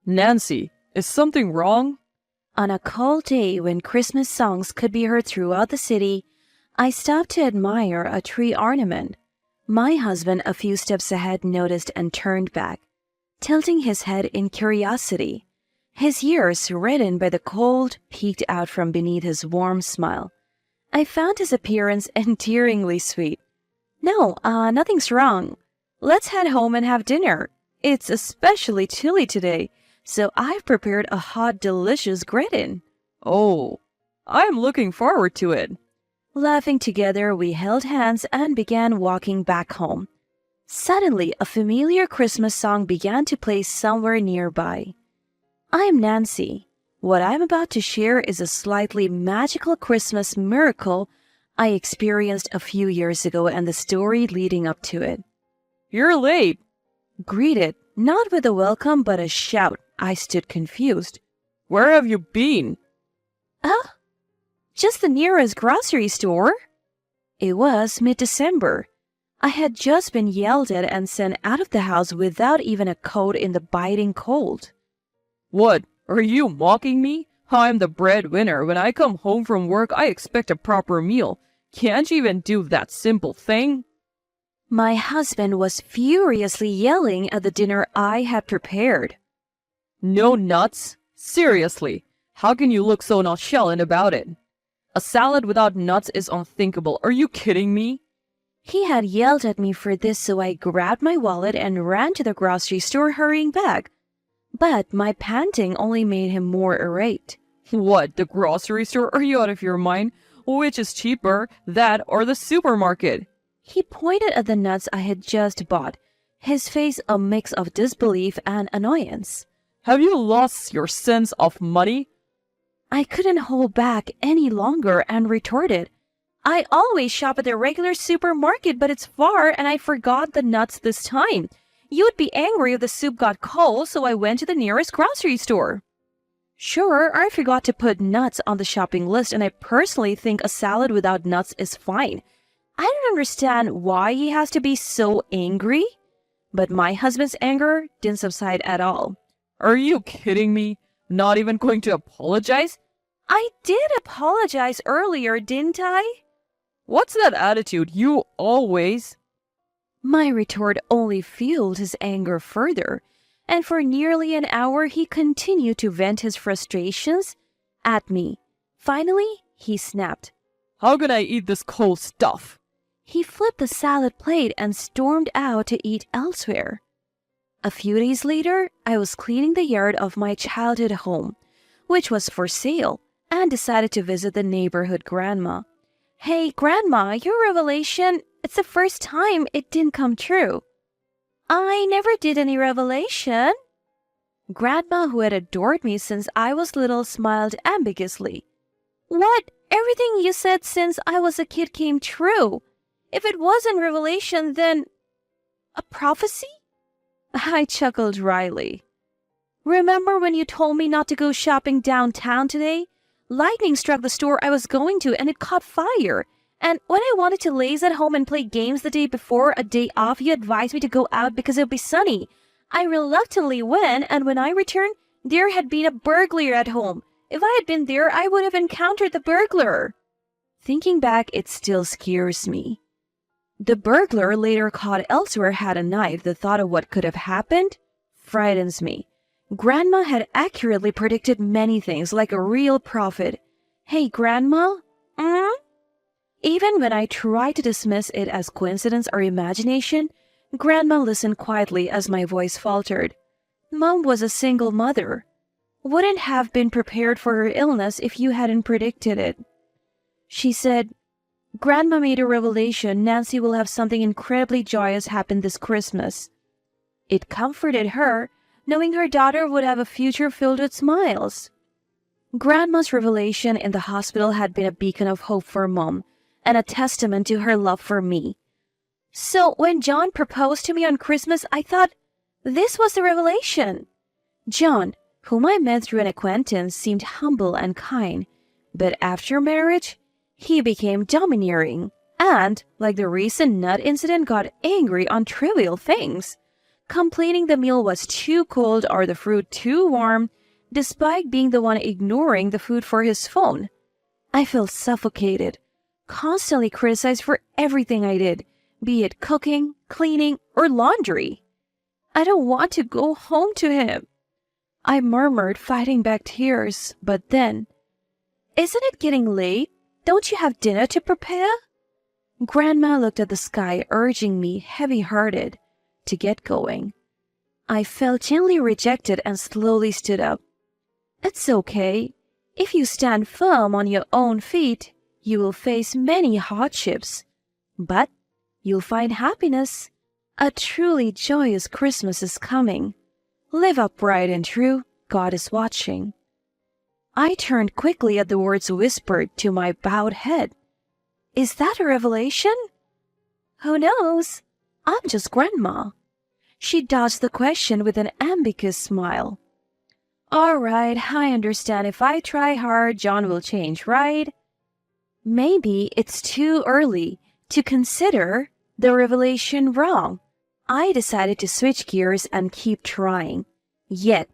Nancy, is something wrong? On a cold day when Christmas songs could be heard throughout the city, I stopped to admire a tree ornament. My husband, a few steps ahead, noticed and turned back, tilting his head in curiosity. His ears, reddened by the cold, peeked out from beneath his warm smile. I found his appearance endearingly sweet. No, nothing's wrong. Let's head home and have dinner. It's especially chilly today, so I've prepared a hot, delicious gratin. Oh, I'm looking forward to it. Laughing together, we held hands and began walking back home. Suddenly, a familiar Christmas song began to play somewhere nearby. I'm Nancy. What I'm about to share is a slightly magical Christmas miracle I experienced a few years ago and the story leading up to it. You're late. Greeted, not with a welcome but a shout, I stood confused. Where have you been? Just the nearest grocery store. It was mid-December. I had just been yelled at and sent out of the house without even a coat in the biting cold. What? Are you mocking me? I'm the breadwinner. When I come home from work, I expect a proper meal. Can't you even do that simple thing? My husband was furiously yelling at the dinner I had prepared. No nuts? Seriously, how can you look so nonchalant about it? A salad without nuts is unthinkable. Are you kidding me? He had yelled at me for this, so I grabbed my wallet and ran to the grocery store, hurrying back. But my panting only made him more irate. What, the grocery store? Are you out of your mind? Which is cheaper, that or the supermarket? He pointed at the nuts I had just bought, his face a mix of disbelief and annoyance. Have you lost your sense of money? I couldn't hold back any longer and retorted, I always shop at the regular supermarket, but it's far and I forgot the nuts this time. You'd be angry if the soup got cold, so I went to the nearest grocery store. Sure, I forgot to put nuts on the shopping list, and I personally think a salad without nuts is fine. I don't understand why he has to be so angry. But my husband's anger didn't subside at all. Are you kidding me? Not even going to apologize? I did apologize earlier, didn't I? What's that attitude? You always... My retort only fueled his anger further, and for nearly an hour he continued to vent his frustrations at me. Finally, he snapped. How can I eat this cold stuff? He flipped the salad plate and stormed out to eat elsewhere. A few days later, I was cleaning the yard of my childhood home, which was for sale, and decided to visit the neighborhood grandma. Hey, Grandma, your revelation, it's the first time it didn't come true. I never did any revelation. Grandma, who had adored me since I was little, smiled ambiguously. What? Everything you said since I was a kid came true. If it wasn't revelation, then... a prophecy? I chuckled wryly. Remember when you told me not to go shopping downtown today? Lightning struck the store I was going to and it caught fire. And when I wanted to laze at home and play games the day before a day off, you advised me to go out because it would be sunny. I reluctantly went, and when I returned, there had been a burglar at home. If I had been there, I would have encountered the burglar. Thinking back, it still scares me. The burglar, later caught elsewhere, had a knife. The thought of what could have happened frightens me. Grandma had accurately predicted many things, like a real prophet. Hey, Grandma? Even when I tried to dismiss it as coincidence or imagination, Grandma listened quietly as my voice faltered. Mom was a single mother. Wouldn't have been prepared for her illness if you hadn't predicted it. She said, Grandma made a revelation. Nancy will have something incredibly joyous happen this Christmas. It comforted her, knowing her daughter would have a future filled with smiles. Grandma's revelation in the hospital had been a beacon of hope for Mom, and a testament to her love for me. So when John proposed to me on Christmas, I thought this was the revelation. John, whom I met through an acquaintance, seemed humble and kind, but after marriage, he became domineering and, like the recent nut incident, got angry on trivial things. complaining the meal was too cold or the fruit too warm, despite being the one ignoring the food for his phone. I felt suffocated, constantly criticized for everything I did, be it cooking, cleaning, or laundry. I don't want to go home to him, I murmured, fighting back tears. But then, isn't it getting late? Don't you have dinner to prepare? Grandma looked at the sky, urging me, heavy-hearted, to get going. I felt gently rejected and slowly stood up. It's okay. If you stand firm on your own feet, you will face many hardships. But you'll find happiness. A truly joyous Christmas is coming. Live upright and true. God is watching. I turned quickly at the words whispered to my bowed head. Is that a revelation? Who knows? I'm just Grandma. She dodged the question with an ambiguous smile. All right, I understand. If I try hard, John will change, right? Maybe it's too early to consider the revelation wrong. I decided to switch gears and keep trying. Yet,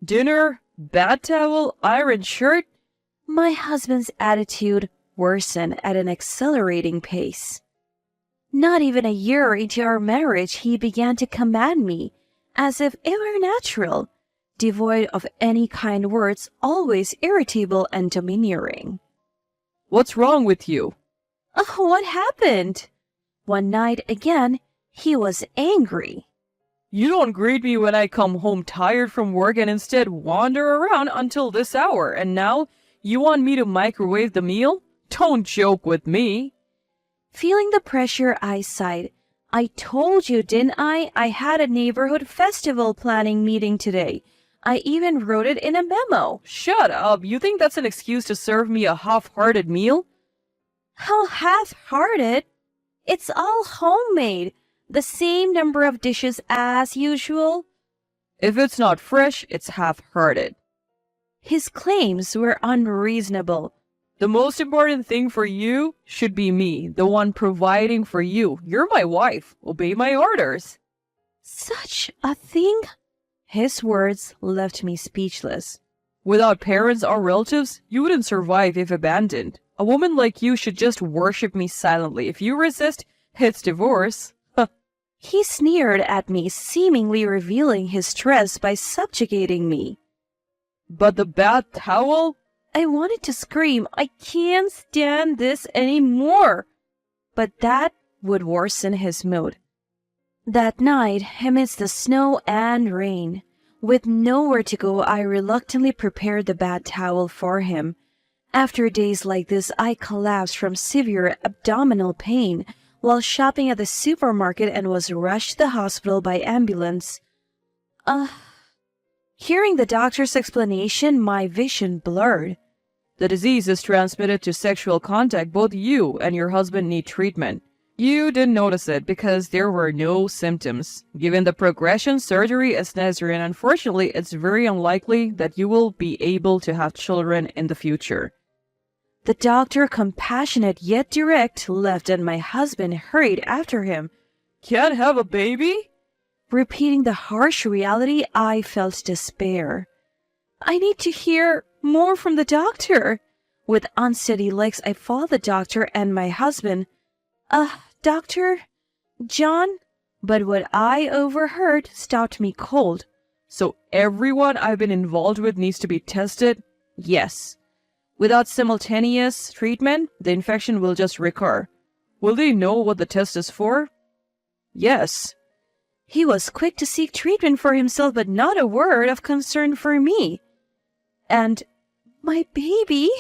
Dinner, bath towel, iron shirt? my husband's attitude worsened at an accelerating pace. Not even a year into our marriage, he began to command me, as if it were natural, devoid of any kind words, always irritable and domineering. What's wrong with you? Oh, what happened? One night again, he was angry. You don't greet me when I come home tired from work and instead wander around until this hour, and now you want me to microwave the meal? Don't joke with me. Feeling the pressure, I sighed. I told you, didn't I? I had a neighborhood festival planning meeting today. I even wrote it in a memo. Shut up. You think that's an excuse to serve me a half-hearted meal? How half-hearted? It's all homemade. The same number of dishes as usual. If it's not fresh, it's half-hearted. His claims were unreasonable. The most important thing for you should be me, the one providing for you. You're my wife. Obey my orders. Such a thing? His words left me speechless. Without parents or relatives, you wouldn't survive if abandoned. A woman like you should just worship me silently. If you resist, it's divorce. He sneered at me, seemingly revealing his stress by subjugating me. But the bath towel? I wanted to scream, I can't stand this anymore. But that would worsen his mood. That night, amidst the snow and rain, with nowhere to go, I reluctantly prepared the bath towel for him. After days like this, I collapsed from severe abdominal pain while shopping at the supermarket and was rushed to the hospital by ambulance. Hearing the doctor's explanation, my vision blurred. The disease is transmitted to sexual contact. Both you and your husband need treatment. You didn't notice it because there were no symptoms. Given the progression, surgery is necessary, and unfortunately, it's very unlikely that you will be able to have children in the future. The doctor, compassionate yet direct, left and my husband hurried after him. Can't have a baby? Repeating the harsh reality, I felt despair. I need to hear more from the doctor. With unsteady legs, I followed the doctor and my husband. Doctor? John? But what I overheard stopped me cold. So everyone I've been involved with needs to be tested? Yes. Without simultaneous treatment, the infection will just recur. Will they know what the test is for? Yes. He was quick to seek treatment for himself, but not a word of concern for me. And my baby?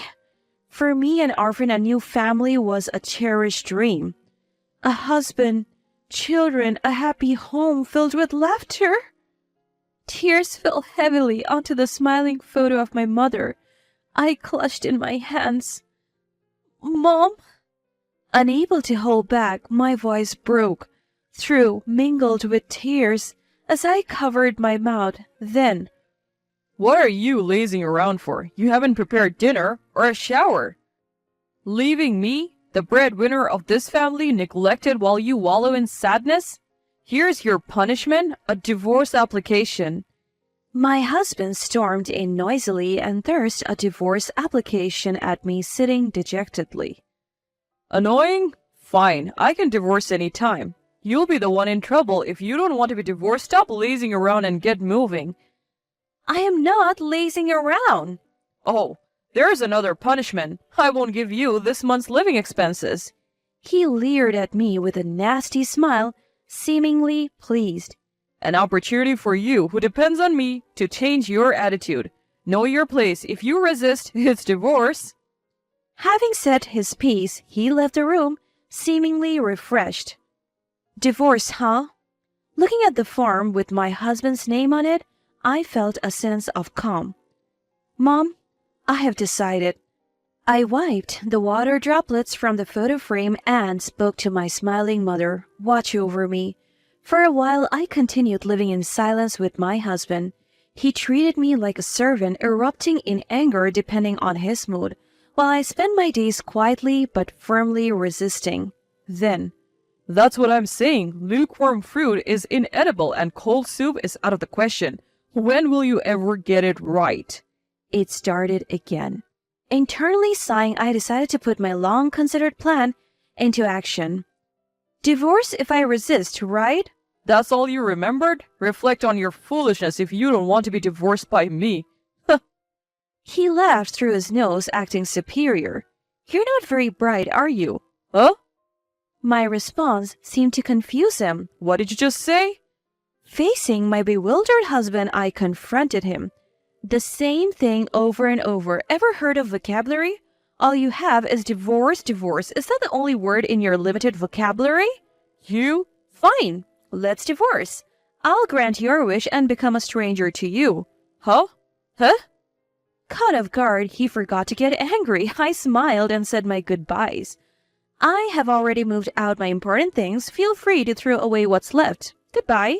For me and Arvin, a new family was a cherished dream. A husband, children, a happy home filled with laughter. Tears fell heavily onto the smiling photo of my mother. I clutched in my hands. Mom? Unable to hold back, my voice broke through, mingled with tears, as I covered my mouth. Then, what are you lazing around for? You haven't prepared dinner or a shower. Leaving me, the breadwinner of this family, neglected while you wallow in sadness? Here's your punishment, a divorce application. My husband stormed in noisily and thrust a divorce application at me, sitting dejectedly. Annoying? Fine, I can divorce any time. You'll be the one in trouble. If you don't want to be divorced, stop lazing around and get moving. I am not lazing around. Oh, there's another punishment. I won't give you this month's living expenses. He leered at me with a nasty smile, seemingly pleased. An opportunity for you, who depends on me, to change your attitude. Know your place. If you resist, it's divorce. Having said his piece, he left the room, seemingly refreshed. Divorce, huh? Looking at the form with my husband's name on it, I felt a sense of calm. Mom, I have decided. I wiped the water droplets from the photo frame and spoke to my smiling mother, watch over me. For a while, I continued living in silence with my husband. He treated me like a servant, erupting in anger depending on his mood, while I spent my days quietly but firmly resisting. Then, that's what I'm saying. Lukewarm fruit is inedible and cold soup is out of the question. When will you ever get it right? It started again. Internally sighing, I decided to put my long-considered plan into action. Divorce if I resist, right? That's all you remembered? Reflect on your foolishness if you don't want to be divorced by me. He laughed through his nose, acting superior. You're not very bright, are you? Huh? My response seemed to confuse him. What did you just say? Facing my bewildered husband, I confronted him. The same thing over and over. Ever heard of vocabulary? All you have is divorce, divorce. Is that the only word in your limited vocabulary? You? Fine. Let's divorce. I'll grant your wish and become a stranger to you. Huh? Caught off guard, he forgot to get angry. I smiled and said my goodbyes. I have already moved out my important things. Feel free to throw away what's left. Goodbye.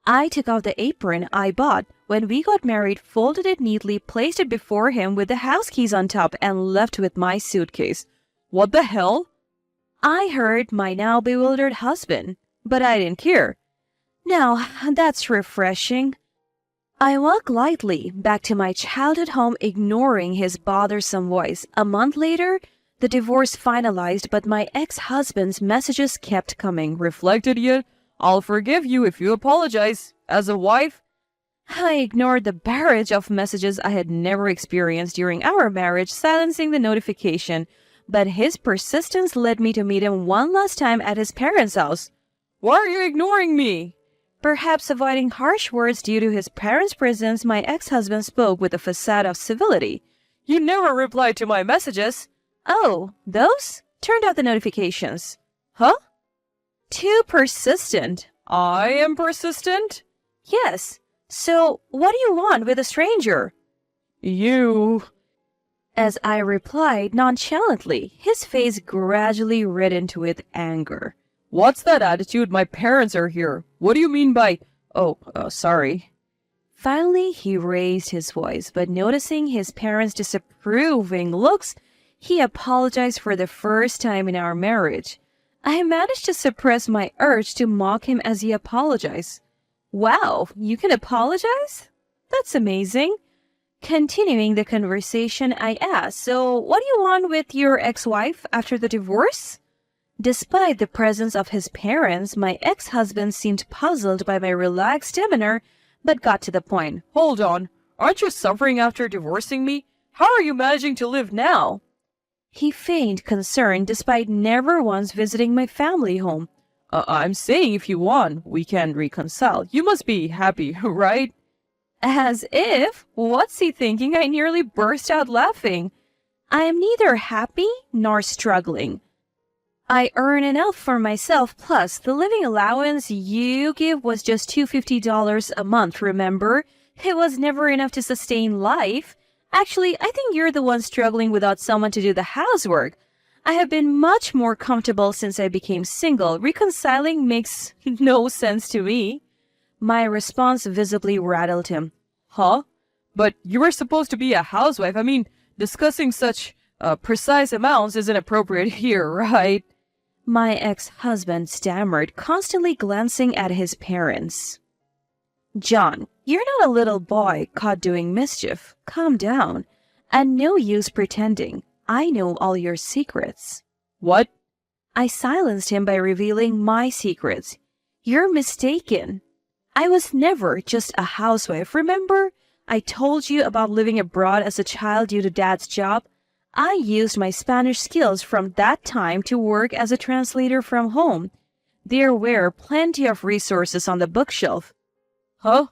I took off the apron I bought when we got married, folded it neatly, placed it before him with the house keys on top, and left with my suitcase. What the hell? I heard my now bewildered husband, but I didn't care. Now, that's refreshing. I walked lightly back to my childhood home, ignoring his bothersome voice. A month later, the divorce finalized, but my ex-husband's messages kept coming. Reflect, idiot. I'll forgive you if you apologize. As a wife, I ignored the barrage of messages I had never experienced during our marriage, silencing the notification, but his persistence led me to meet him one last time at his parents' house. Why are you ignoring me? Perhaps avoiding harsh words due to his parents' presence, my ex-husband spoke with a facade of civility. You never replied to my messages. Oh, those? Turned out the notifications. Huh? Too persistent. I am persistent? Yes. So, what do you want with a stranger? You... As I replied nonchalantly, his face gradually reddened with anger. What's that attitude? My parents are here. What do you mean by... sorry. Finally, he raised his voice, but noticing his parents' disapproving looks, he apologized for the first time in our marriage. I managed to suppress my urge to mock him as he apologized. Wow, you can apologize? That's amazing. Continuing the conversation, I asked, so what do you want with your ex-wife after the divorce? Despite the presence of his parents, my ex-husband seemed puzzled by my relaxed demeanor, but got to the point. Hold on. Aren't you suffering after divorcing me? How are you managing to live now? He feigned concern despite never once visiting my family home. I'm saying if you want, we can reconcile. You must be happy, right? As if? What's he thinking? I nearly burst out laughing. I am neither happy nor struggling. I earn enough for myself, plus the living allowance you give was just $250 a month, remember? It was never enough to sustain life. Actually, I think you're the one struggling without someone to do the housework. I have been much more comfortable since I became single. Reconciling makes no sense to me. My response visibly rattled him. Huh? But you were supposed to be a housewife. I mean, discussing such precise amounts isn't appropriate here, right? My ex-husband stammered, constantly glancing at his parents. John, you're not a little boy caught doing mischief. Calm down. And no use pretending. I know all your secrets. What? I silenced him by revealing my secrets. You're mistaken. I was never just a housewife, remember? I told you about living abroad as a child due to Dad's job. I used my Spanish skills from that time to work as a translator from home. There were plenty of resources on the bookshelf. Huh?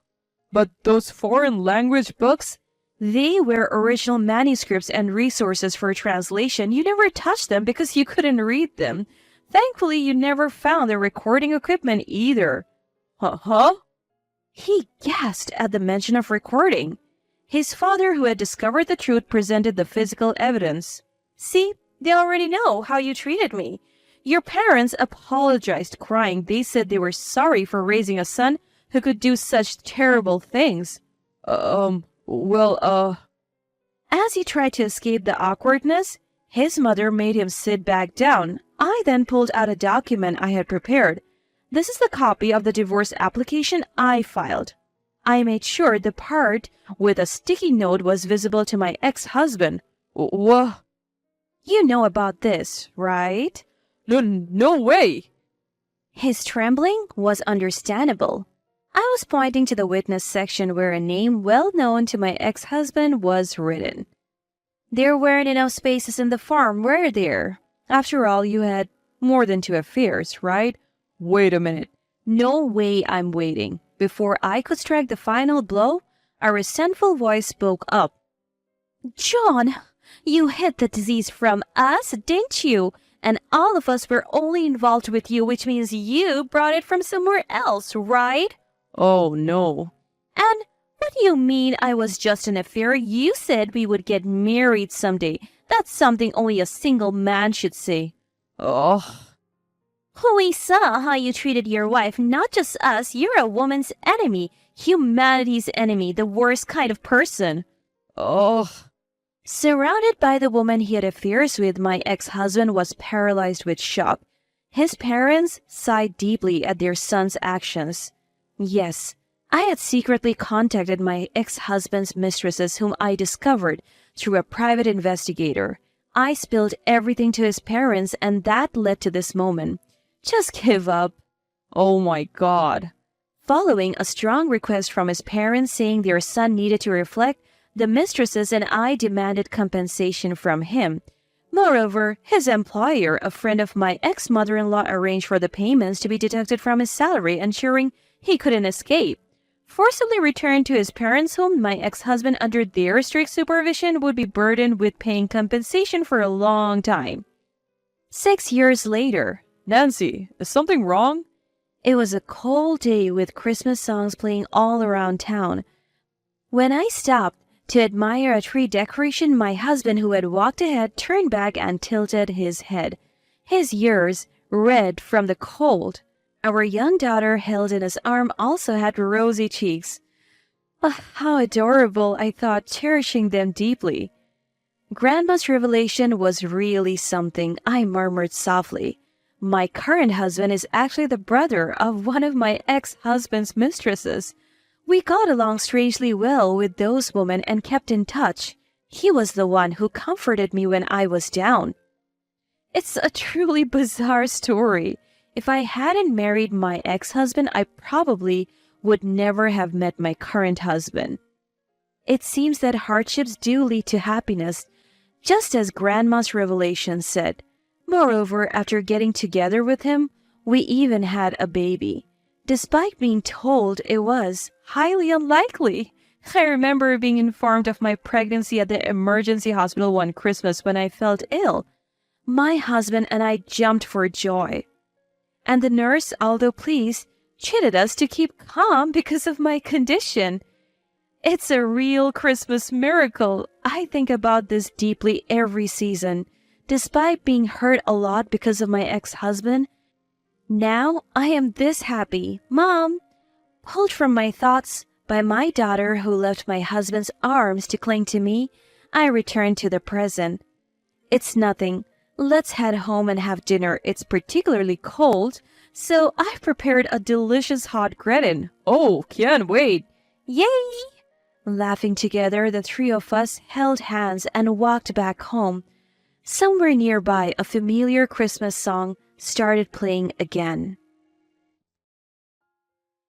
But those foreign language books? They were original manuscripts and resources for translation. You never touched them because you couldn't read them. Thankfully, you never found the recording equipment either. Huh? He gasped at the mention of recording. His father, who had discovered the truth, presented the physical evidence. See, they already know how you treated me. Your parents apologized, crying. They said they were sorry for raising a son who could do such terrible things. As he tried to escape the awkwardness, his mother made him sit back down. I then pulled out a document I had prepared. This is the copy of the divorce application I filed. I made sure the part with a sticky note was visible to my ex-husband. What? You know about this, right? No way! His trembling was understandable. I was pointing to the witness section where a name well known to my ex-husband was written. There weren't enough spaces in the form, were there? After all, you had more than 2 affairs, right? Wait a minute. No way I'm waiting. Before I could strike the final blow, a resentful voice spoke up. John, you hid the disease from us, didn't you? And all of us were only involved with you, which means you brought it from somewhere else, right? Oh, no. And what do you mean I was just an affair? You said we would get married someday. That's something only a single man should say. Oh. We saw how you treated your wife, not just us. You're a woman's enemy, humanity's enemy, the worst kind of person. Oh. Surrounded by the woman he had affairs with, my ex-husband was paralyzed with shock. His parents sighed deeply at their son's actions. Yes, I had secretly contacted my ex-husband's mistresses, whom I discovered through a private investigator. I spilled everything to his parents, and that led to this moment. Just give up. Oh my God. Following a strong request from his parents saying their son needed to reflect, the mistresses and I demanded compensation from him. Moreover, his employer, a friend of my ex-mother-in-law, arranged for the payments to be deducted from his salary, ensuring he couldn't escape. Forcibly returned to his parents' home, my ex-husband, under their strict supervision, would be burdened with paying compensation for a long time. 6 years later. Nancy, is something wrong? It was a cold day with Christmas songs playing all around town. When I stopped to admire a tree decoration, my husband, who had walked ahead, turned back and tilted his head, his ears red from the cold. Our young daughter, held in his arm, also had rosy cheeks. Oh, how adorable, I thought, cherishing them deeply. Grandma's revelation was really something, I murmured softly. My current husband is actually the brother of one of my ex-husband's mistresses. We got along strangely well with those women and kept in touch. He was the one who comforted me when I was down. It's a truly bizarre story. If I hadn't married my ex-husband, I probably would never have met my current husband. It seems that hardships do lead to happiness, just as Grandma's revelation said. Moreover, after getting together with him, we even had a baby, despite being told it was highly unlikely. I remember being informed of my pregnancy at the emergency hospital one Christmas when I felt ill. My husband and I jumped for joy. And the nurse, although pleased, chided us to keep calm because of my condition. It's a real Christmas miracle. I think about this deeply every season. Despite being hurt a lot because of my ex-husband, now I am this happy. Mom! Pulled from my thoughts by my daughter, who left my husband's arms to cling to me, I returned to the present. It's nothing. Let's head home and have dinner. It's particularly cold, so I've prepared a delicious hot gratin. Oh, can't wait. Yay! Laughing together, the three of us held hands and walked back home. Somewhere nearby, a familiar Christmas song started playing again.